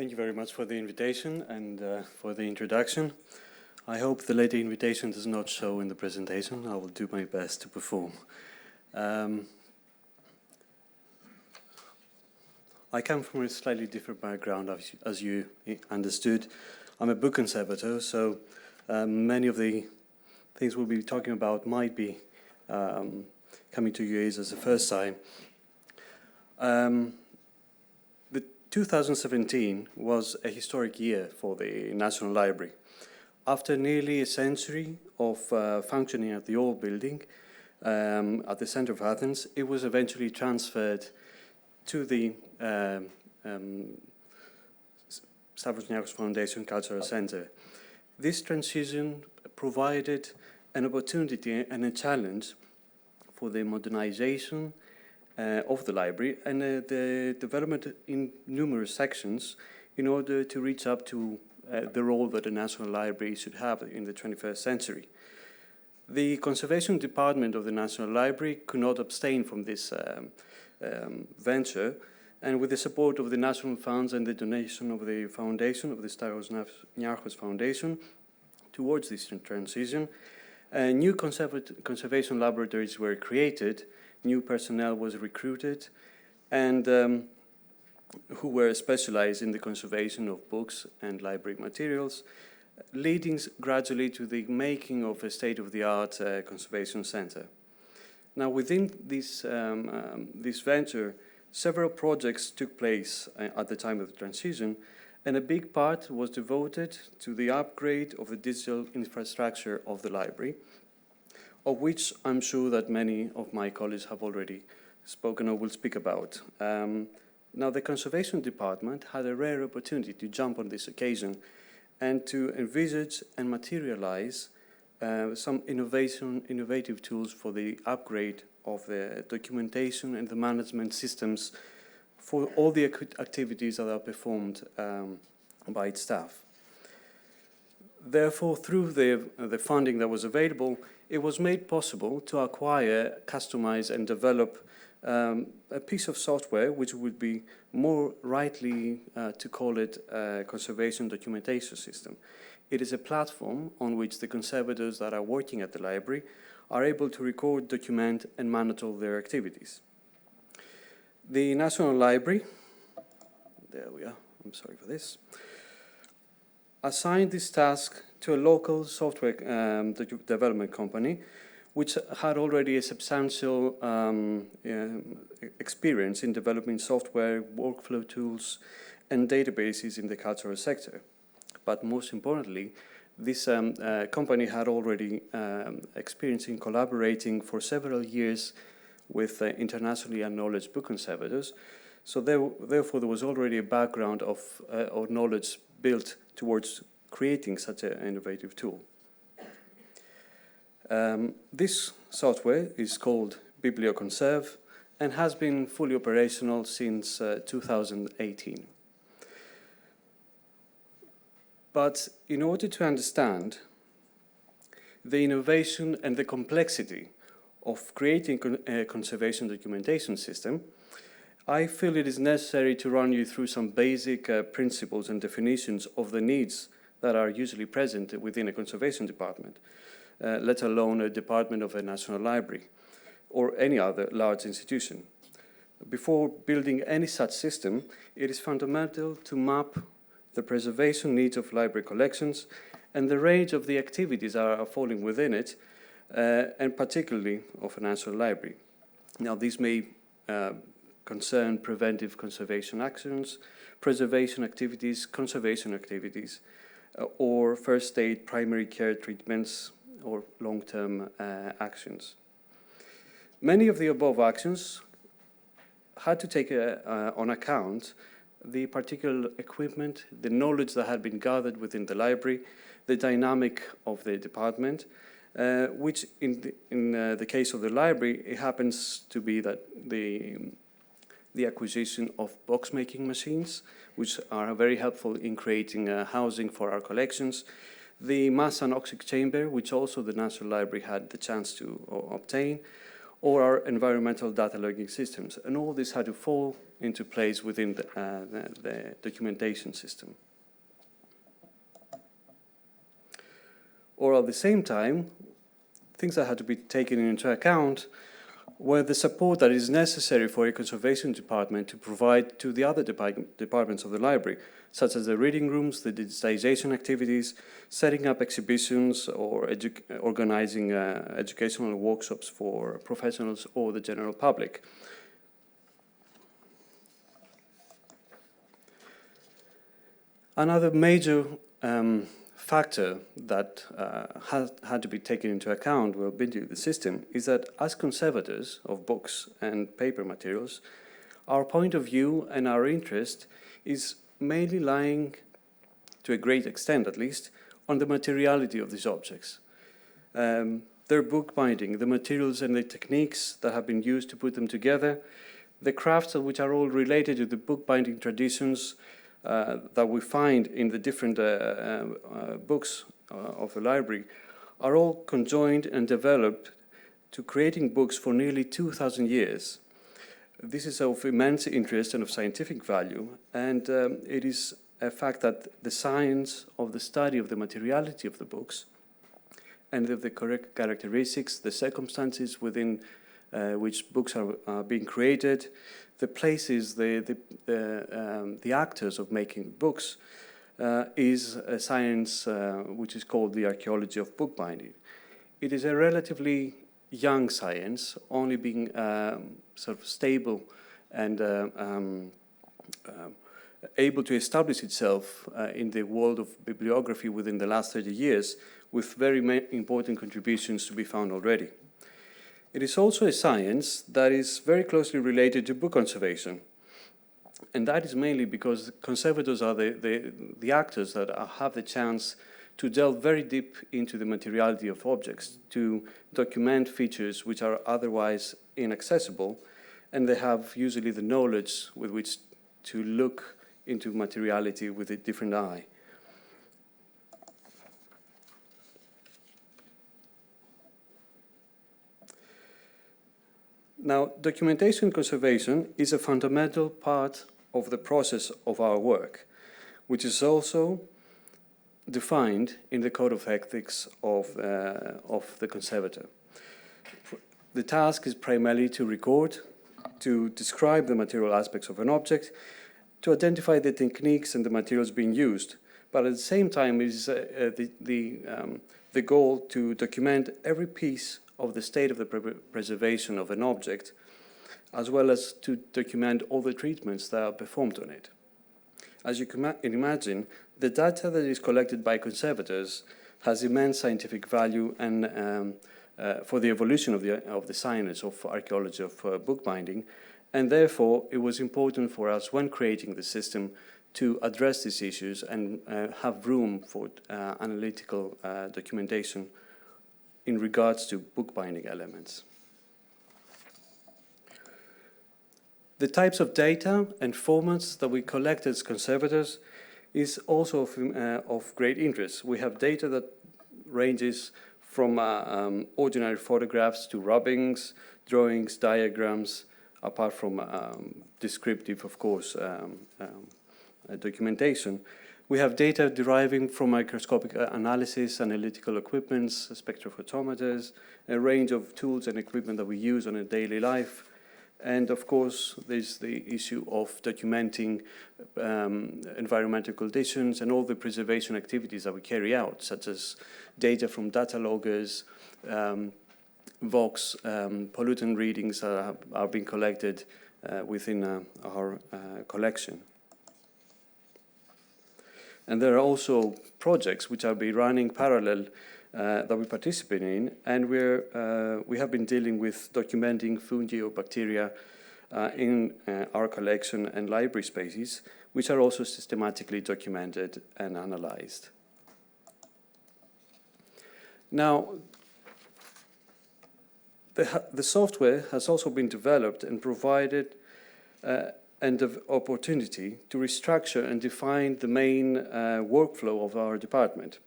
Thank you very much for the invitation and for the introduction. I hope the later invitation does not show in the presentation. I will do my best to perform. I come from a slightly different background, as you understood. I'm a book conservator, so many of the things we'll be talking about might be coming to your ears as the first time. The 2017 was a historic year for the National Library. After nearly a century of functioning at the old building at the center of Athens, it was eventually transferred to the Stavros Niarchos Foundation Cultural Center. This transition provided an opportunity and a challenge for the modernization of the library and the development in numerous sections in order to reach up to the role that the National Library should have in the 21st century. The Conservation Department of the National Library could not abstain from this venture, and with the support of the national funds and the donation of the foundation, of the Stavros Niarchos Foundation, towards this transition, new conservation laboratories were created, new personnel was recruited, and who were specialized in the conservation of books and library materials, leading gradually to the making of a state-of-the-art conservation center. Now, within this venture, several projects took place at the time of the transition, and a big part was devoted to the upgrade of the digital infrastructure of the library, of which I'm sure that many of my colleagues have already spoken or will speak about. Now, the Conservation Department had a rare opportunity to jump on this occasion and to envisage and materialize some innovative tools for the upgrade of the documentation and the management systems for all the activities that are performed by its staff. Therefore, through the funding that was available, it was made possible to acquire, customize, and develop a piece of software which would be more rightly to call it a conservation documentation system. It is a platform on which the conservators that are working at the library are able to record, document, and monitor their activities. The National Library, there we are, I'm sorry for this, assigned this task to a local software development company which had already a substantial experience in developing software, workflow tools, and databases in the cultural sector. But most importantly, this company had already experience in collaborating for several years with internationally acknowledged book conservators. So therefore, there was already a background of knowledge built towards creating such an innovative tool. This software is called Biblioconcept and has been fully operational since 2018. But in order to understand the innovation and the complexity of creating a conservation documentation system, I feel it is necessary to run you through some basic principles and definitions of the needs that are usually present within a conservation department, let alone a department of a national library or any other large institution. Before building any such system, it is fundamental to map the preservation needs of library collections and the range of the activities that are falling within it, and particularly of a national library. Now, these may concern preventive conservation actions, preservation activities, conservation activities, or first aid, primary care treatments, or long-term actions. Many of the above actions had to take on account the particular equipment, the knowledge that had been gathered within the library, the dynamic of the department, which in the case of the library, it happens to be that the acquisition of box-making machines, which are very helpful in creating housing for our collections, the mass anoxic chamber, which also the National Library had the chance to obtain, or our environmental data logging systems. And all this had to fall into place within the documentation system. Or at the same time, things that had to be taken into account were the support that is necessary for a conservation department to provide to the other departments of the library, such as the reading rooms, the digitization activities, setting up exhibitions, or organizing educational workshops for professionals or the general public. Another major factor that had to be taken into account while building the system is that as conservators of books and paper materials, our point of view and our interest is mainly lying, to a great extent at least, on the materiality of these objects. Their bookbinding, the materials and the techniques that have been used to put them together, the crafts which are all related to the bookbinding traditions that we find in the different books of the library are all conjoined and developed to creating books for nearly 2,000 years. This is of immense interest and of scientific value, and it is a fact that the science of the study of the materiality of the books and of the correct characteristics, the circumstances within which books are being created, the places, the actors of making books, is a science which is called the archaeology of bookbinding. It is a relatively young science, only being sort of stable and able to establish itself in the world of bibliography within the last 30 years, with very important contributions to be found already. It is also a science that is very closely related to book conservation. And that is mainly because conservators are the actors that have the chance to delve very deep into the materiality of objects, to document features which are otherwise inaccessible, and they have usually the knowledge with which to look into materiality with a different eye. Now, documentation conservation is a fundamental part of the process of our work, which is also defined in the Code of Ethics of the conservator. The task is primarily to record, to describe the material aspects of an object, to identify the techniques and the materials being used, but at the same time is the goal to document every piece of the state of the preservation of an object, as well as to document all the treatments that are performed on it. As you can imagine, the data that is collected by conservators has immense scientific value and for the evolution of the science of archaeology of bookbinding, and therefore it was important for us when creating the system to address these issues and have room for analytical documentation in regards to bookbinding elements. The types of data and formats that we collect as conservators is also of great interest. We have data that ranges from ordinary photographs to rubbings, drawings, diagrams, apart from descriptive, of course, documentation. We have data deriving from microscopic analysis, analytical equipments, spectrophotometers, a range of tools and equipment that we use on a daily life. And of course, there's the issue of documenting environmental conditions and all the preservation activities that we carry out, such as data from data loggers, VOX, pollutant readings that are being collected within our collection. And there are also projects which are be running parallel that we participate in, and we have been dealing with documenting fungi or bacteria in our collection and library spaces, which are also systematically documented and analyzed. Now, the software has also been developed and provided and the opportunity to restructure and define the main workflow of our department,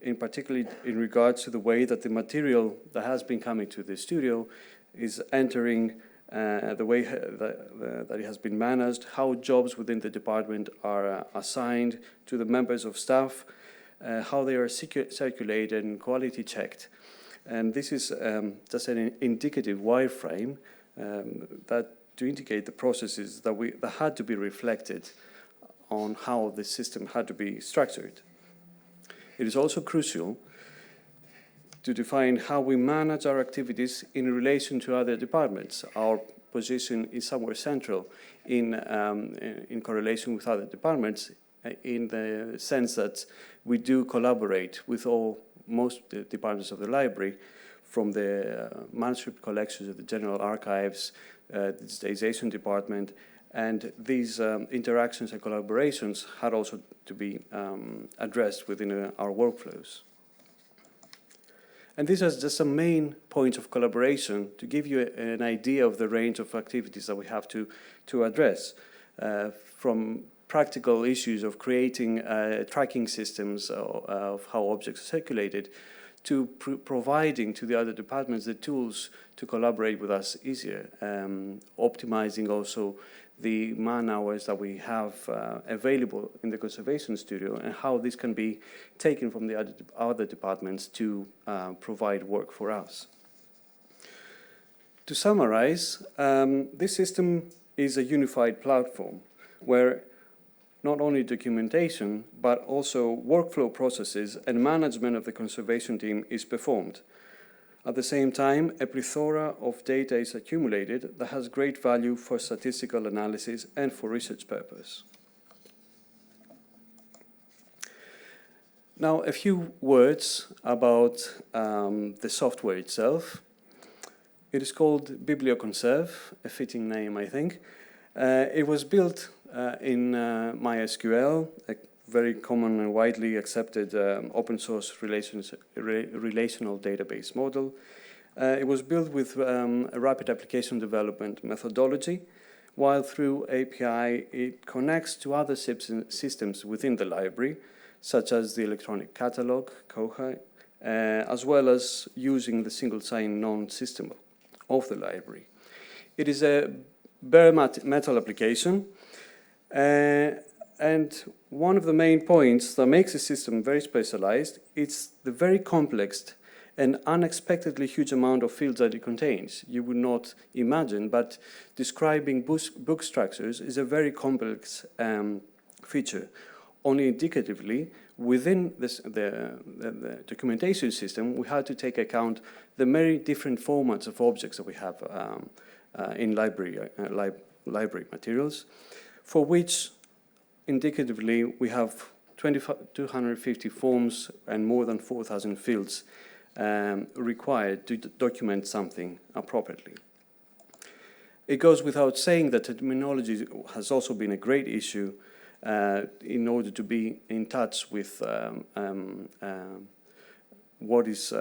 in particular in regards to the way that the material that has been coming to the studio is entering the way that it has been managed, how jobs within the department are assigned to the members of staff, how they are circulated and quality checked. And this is just an indicative wireframe that to indicate the processes that had to be reflected on how the system had to be structured. It is also crucial to define how we manage our activities in relation to other departments. Our position is somewhere central in correlation with other departments, in the sense that we do collaborate with most departments of the library, from the manuscript collections of the General Archives, the digitization department, and these interactions and collaborations had also to be addressed within our workflows. And these are just some main points of collaboration to give you an idea of the range of activities that we have to address, from practical issues of creating tracking systems of how objects are circulated, to providing to the other departments the tools to collaborate with us easier, optimizing also the man hours that we have available in the conservation studio, and how this can be taken from the other departments to provide work for us. To summarize, this system is a unified platform where not only documentation, but also workflow processes and management of the conservation team is performed. At the same time, a plethora of data is accumulated that has great value for statistical analysis and for research purpose. Now, a few words about the software itself. It is called Biblioconcept, a fitting name, I think. It was built in MySQL, a very common and widely accepted open source relational database model. It was built with a rapid application development methodology, while through API it connects to other systems within the library, such as the electronic catalog, KOHA, as well as using the single sign-on system of the library. It is a bare metal application, and one of the main points that makes the system very specialized is the very complex and unexpectedly huge amount of fields that it contains. You would not imagine, but describing book structures is a very complex feature. Only indicatively, within the documentation system, we had to take account the many different formats of objects that we have in library materials, for which indicatively we have 250 forms and more than 4,000 fields required to document something appropriately. It goes without saying that terminology has also been a great issue in order to be in touch with what is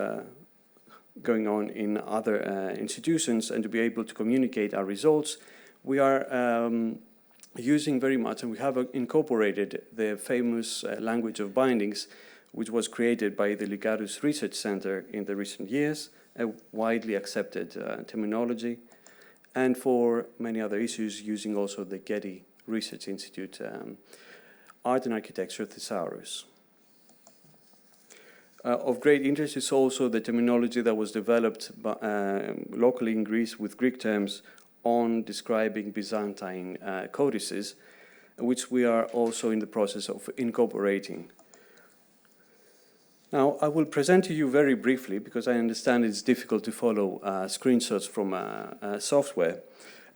going on in other institutions and to be able to communicate our results. We are using very much, and we have incorporated the famous language of bindings, which was created by the Ligadus Research Center in the recent years, a widely accepted terminology, and for many other issues using also the Getty Research Institute Art and Architecture Thesaurus. Of great interest is also the terminology that was developed locally in Greece with Greek terms on describing Byzantine codices, which we are also in the process of incorporating. Now, I will present to you very briefly, because I understand it's difficult to follow screenshots from software.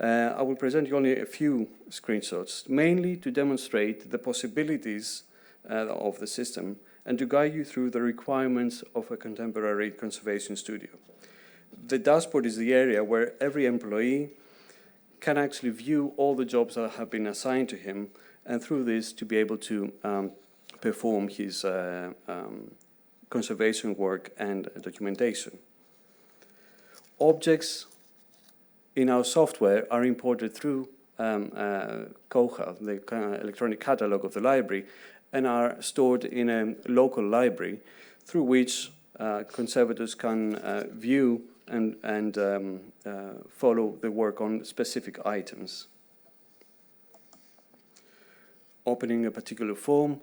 I will present you only a few screenshots, mainly to demonstrate the possibilities of the system and to guide you through the requirements of a contemporary conservation studio. The dashboard is the area where every employee can actually view all the jobs that have been assigned to him, and through this to be able to perform his conservation work and documentation. Objects in our software are imported through KOHA, the electronic catalog of the library, and are stored in a local library through which conservators can view and follow the work on specific items. Opening a particular form,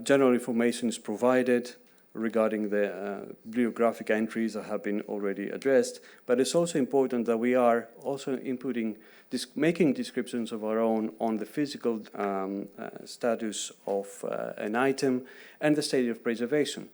general information is provided regarding the bibliographic entries that have been already addressed, but it's also important that we are also inputting, making descriptions of our own on the physical status of an item and the state of preservation.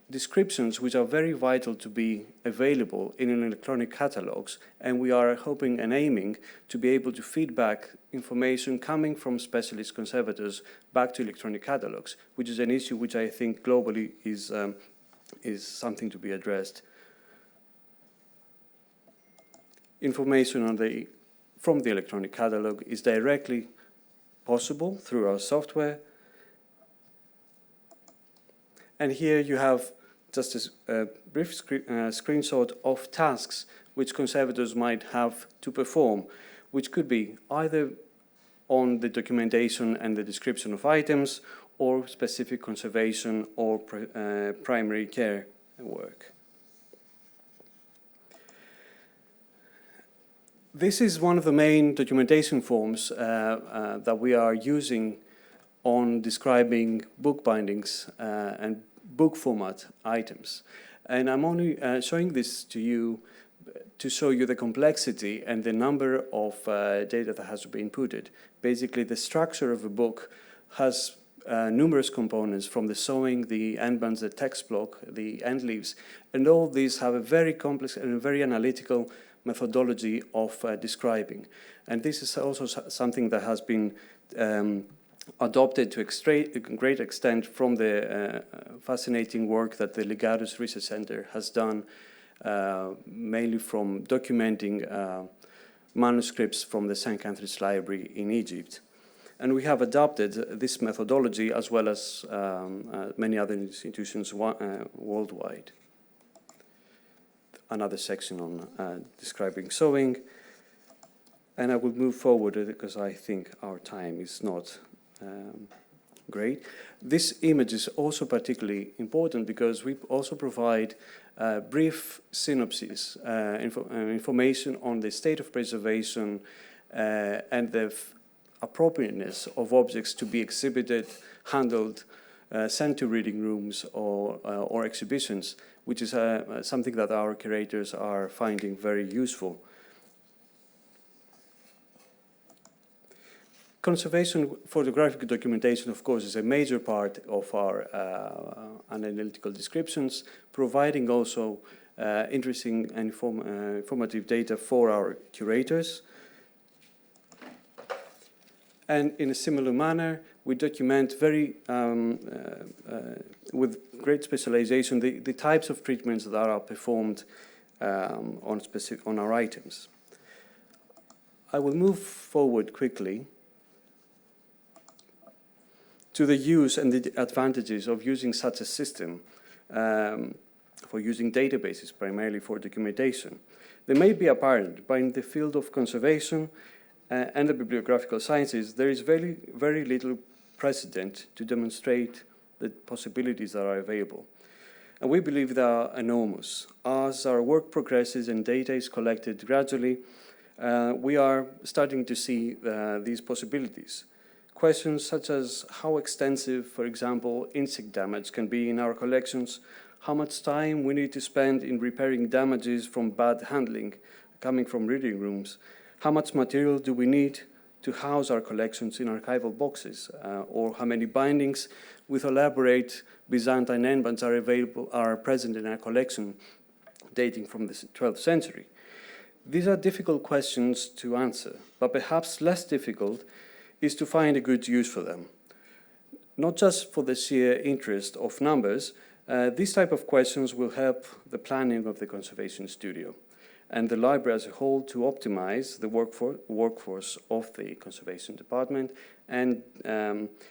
Descriptions which are very vital to be available in an electronic catalogs, and we are hoping and aiming to be able to feed back information coming from specialist conservators back to electronic catalogs, which is an issue which I think globally is something to be addressed. Information from the electronic catalog is directly possible through our software. And here you have just a brief screenshot of tasks which conservators might have to perform, which could be either on the documentation and the description of items, or specific conservation or primary care work. This is one of the main documentation forms that we are using on describing book bindings and book format items. And I'm only showing this to you to show you the complexity and the number of data that has to be inputted. Basically, the structure of a book has numerous components, from the sewing, the endbands, the text block, the end leaves, and all these have a very complex and a very analytical methodology of describing. And this is also something that has been adopted to a great extent from the fascinating work that the Legatus Research Center has done, mainly from documenting manuscripts from the St. Catherine's Library in Egypt. And we have adopted this methodology as well as many other institutions worldwide. Another section on describing sewing. And I will move forward because I think our time is not great. This image is also particularly important because we also provide brief synopses, information on the state of preservation and the appropriateness of objects to be exhibited, handled, sent to reading rooms or exhibitions, which is something that our curators are finding very useful. Conservation photographic documentation, of course, is a major part of our analytical descriptions, providing also interesting and informative data for our curators. And in a similar manner, we document with great specialization the types of treatments that are performed on our items. I will move forward quickly to the use and the advantages of using such a system for using databases primarily for documentation. They may be apparent, but in the field of conservation and the bibliographical sciences, there is very, very little precedent to demonstrate the possibilities that are available. And we believe they are enormous. As our work progresses and data is collected gradually, we are starting to see these possibilities. Questions such as how extensive, for example, insect damage can be in our collections, how much time we need to spend in repairing damages from bad handling coming from reading rooms, how much material do we need to house our collections in archival boxes, or how many bindings with elaborate Byzantine endbands are present in our collection dating from the 12th century. These are difficult questions to answer, but perhaps less difficult is to find a good use for them. Not just for the sheer interest of numbers, these type of questions will help the planning of the conservation studio and the library as a whole to optimize the workforce of the conservation department and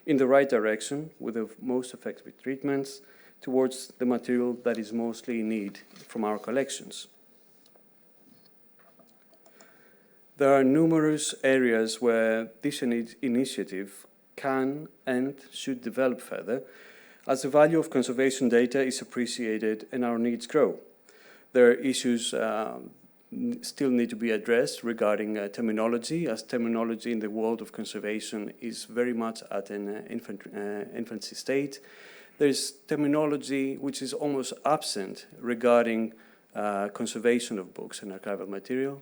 in the right direction with the most effective treatments towards the material that is mostly in need from our collections. There are numerous areas where this initiative can and should develop further, as the value of conservation data is appreciated and our needs grow. There are issues still need to be addressed regarding terminology, as terminology in the world of conservation is very much at an infancy state. There's terminology which is almost absent regarding conservation of books and archival material.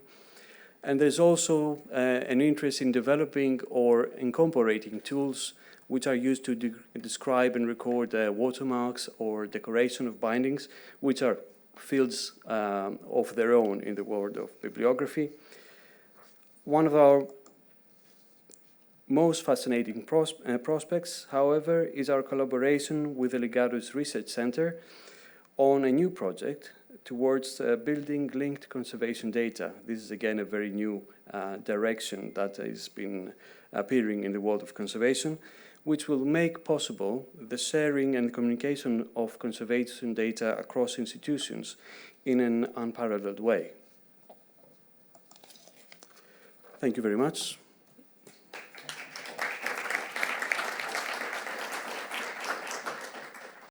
And there's also an interest in developing or incorporating tools which are used to describe and record watermarks or decoration of bindings, which are fields of their own in the world of bibliography. One of our most fascinating prospects, however, is our collaboration with the Legatus Research Center on a new project towards building linked conservation data. This is again a very new direction that has been appearing in the world of conservation, which will make possible the sharing and communication of conservation data across institutions in an unparalleled way. Thank you very much.